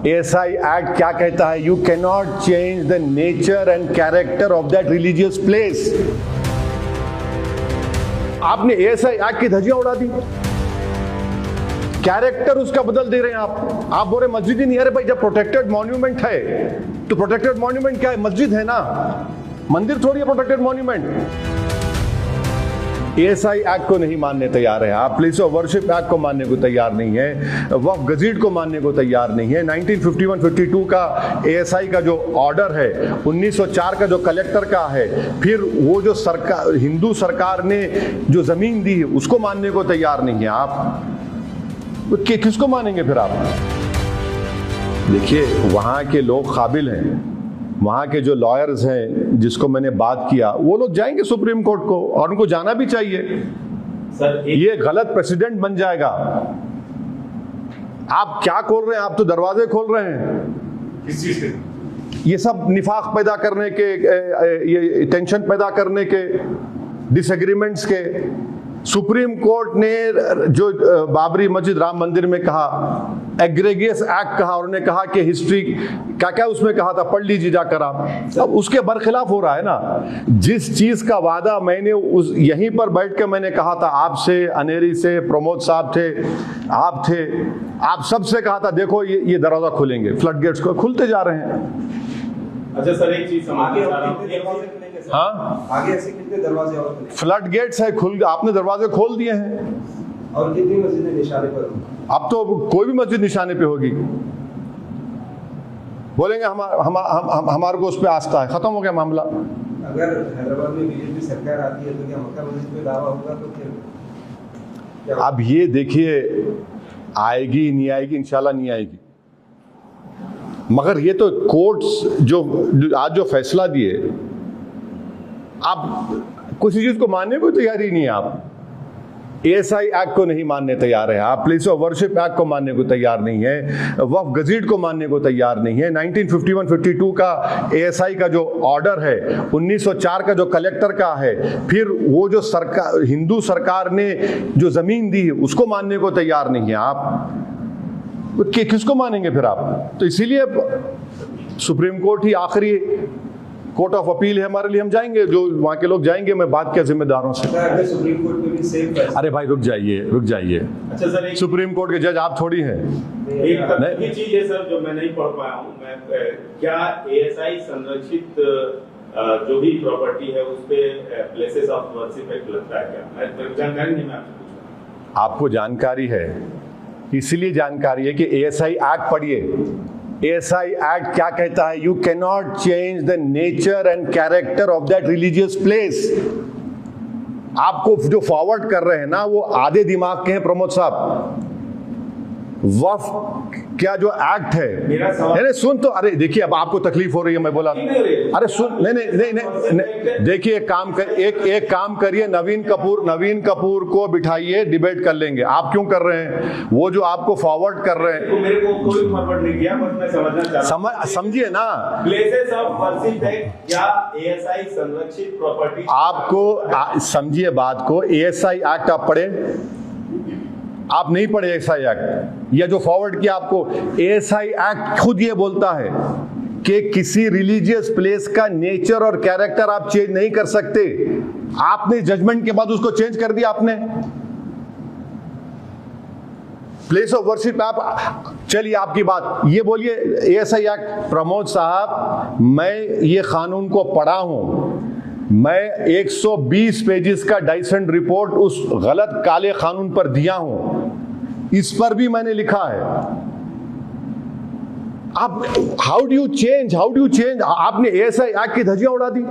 ASI act क्या कहता है? You can not change the nature and character of that religious place. आपने ASI act की धज्जियां उड़ा दी, कैरेक्टर उसका बदल दे रहे हैं आप बोल रहे मस्जिद ही नहीं। अरे भाई, जब प्रोटेक्टेड मॉन्यूमेंट है तो प्रोटेक्टेड मॉन्यूमेंट क्या है? मस्जिद है ना, मंदिर थोड़ी है प्रोटेक्टेड मॉन्यूमेंट। ASI एक्ट को नहीं मानने तैयार है आप, प्लेस ऑफ वर्शिप एक्ट को मानने को तैयार नहीं है, वक्फ गजीट को मानने को तैयार नहीं है। 1951-52 का ASI का जो ऑर्डर है, 1904 का जो कलेक्टर का है, फिर वो जो सरकार, हिंदू सरकार ने जो जमीन दी है उसको मानने को तैयार नहीं है आप। किसको मानेंगे फिर आप? देखिए, वहां के लोग काबिल हैं, वहां के जो लॉयर्स हैं जिसको मैंने बात किया, वो लोग जाएंगे सुप्रीम कोर्ट को, और उनको जाना भी चाहिए सर। ये गलत प्रेसिडेंट बन जाएगा। आप क्या खोल रहे हैं? आप तो दरवाजे खोल रहे हैं किस चीज से? ये सब निफाक पैदा करने के, ये टेंशन पैदा करने के, डिसएग्रीमेंट्स के। सुप्रीम कोर्ट ने जो बाबरी मस्जिद राम मंदिर में कहा, एग्रेगियस एक्ट कहा, और उन्होंने कहा कि हिस्ट्री क्या क्या उसमें कहा था, पढ़ लीजिए जाकर आप। अब उसके बरखिलाफ हो रहा है ना। जिस चीज का वादा मैंने उस यहीं पर बैठ के मैंने कहा था आपसे, अनेरी से, प्रमोद साहब थे, आप सबसे कहा था देखो ये दरवाजा खुलेंगे, फ्लड गेट्स को खुलते जा रहे हैं। अच्छा सर, एक चीज समझ हाँ, आगे ऐसे कितने दरवाजे और खुले? फ्लड गेट्स है, आपने दरवाजे खोल दिए हैं। और कितनी मस्जिदें निशाने पर? अब तो कोई भी मस्जिद निशाने पे होगी। बोलेंगे हमारे को उस पर आस्था है, खत्म हो गया मामला। अगर हैदराबाद में बीजेपी सरकार आती है तो क्या मक्का मस्जिद पे दावा होगा? तो फिर अब ये देखिए, आएगी नहीं आएगी, इंशाल्लाह नहीं आएगी। मगर ये तो कोर्ट्स जो आज जो फैसला दिए, आप किसी चीज को मानने को तैयार ही नहीं है। आप ASI एक्ट को नहीं मानने तैयार है आप, प्लेस ऑफ वर्शिप एक्ट को मानने को तैयार नहीं है, वक्फ गजीट को मानने को तैयार नहीं है। 1951-52 का ASI का जो ऑर्डर है, 1904 का जो कलेक्टर का है, फिर वो जो सरकार, हिंदू सरकार ने जो जमीन दी है उसको मानने को तैयार नहीं है आप। किसको मानेंगे फिर आप? तो इसीलिए सुप्रीम कोर्ट ही आखिरी कोर्ट ऑफ अपील है हमारे लिए। हम जाएंगे, जो वहां के लोग जाएंगे, मैं बात किया जिम्मेदारों से। सुप्रीम कोर्ट में भी सेम फैसला। अरे भाई रुक जाइए। अच्छा सर, सुप्रीम कोर्ट के जज आप थोड़ी हैं। एक तकनीकी चीज है सर जो मैं नहीं पढ़ पाया हूँ। मैं क्या ASI संरक्षित जो भी प्रॉपर्टी है उस पे प्लेसेस ऑफ वर्शिप एक्ट लगता है क्या? मैं जानकारी नहीं, मैं आपसे पूछ रहा हूँ। आपको जानकारी है, इसलिए जानकारी है कि ASI एक्ट पढ़िए। ASI एक्ट क्या कहता है? You can not change the nature and character of that religious place. आपको जो फॉरवर्ड कर रहे हैं ना, वो आधे दिमाग के हैं प्रमोद साहब। वक्फ क्या जो एक्ट है, नहीं सुन तो, अरे देखिए अब आपको तकलीफ हो रही है, मैं बोला अरे सुन, नहीं देखिए, एक काम करिए, नवीन कपूर को बिठाइए, डिबेट कर लेंगे। आप क्यों कर रहे हैं? वो जो आपको फॉरवर्ड कर रहे हैं, मेरे को कोई फॉरवर्ड नहीं किया, बस मैं समझना चाहता हूं। समझिए ना, प्लेसेस ऑफ वर्शिप एक्ट या ASI संरक्षित प्रॉपर्टी, आपको समझिए बात को। ASI एक्ट आप पढ़े? आप नहीं पढ़े ASI एक्ट, या जो फॉरवर्ड किया आपको। ASI एक्ट खुद ये बोलता है कि किसी रिलीजियस प्लेस का नेचर और कैरेक्टर आप चेंज नहीं कर सकते। आपने जजमेंट के बाद उसको चेंज कर दिया आपने। प्लेस ऑफ वर्शिप आप, चलिए आपकी बात, ये बोलिए ASI एक्ट। प्रमोद साहब, मैं ये कानून को पढ़ा हूं, मैं 120 पेजेस का डाइसेंट रिपोर्ट उस गलत काले कानून पर दिया हूं, इस पर भी मैंने लिखा है। आप हाउ डू यू चेंज? आपने ASI एक्ट की धज्जियां उड़ा दी,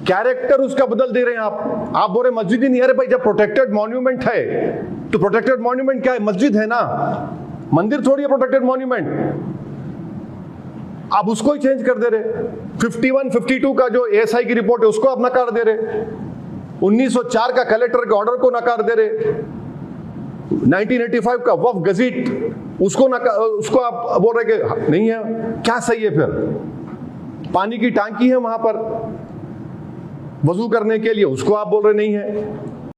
कैरेक्टर उसका बदल दे रहे हैं आप बोल रहे मस्जिद ही नहीं। अरे भाई, जब प्रोटेक्टेड मॉन्यूमेंट है तो प्रोटेक्टेड मॉन्यूमेंट क्या है? मस्जिद है ना, मंदिर थोड़ी है प्रोटेक्टेड मॉन्यूमेंट। आप उसको ही चेंज कर दे रहे। 51-52 का जो ASI की रिपोर्ट है उसको आप नकार दे रहे। 1904 का कलेक्टर के ऑर्डर को नकार दे रहे। 1985 का वक्फ गजीट उसको आप बोल रहे कि नहीं है। क्या सही है फिर? पानी की टांकी है वहां पर वजू करने के लिए, उसको आप बोल रहे नहीं है।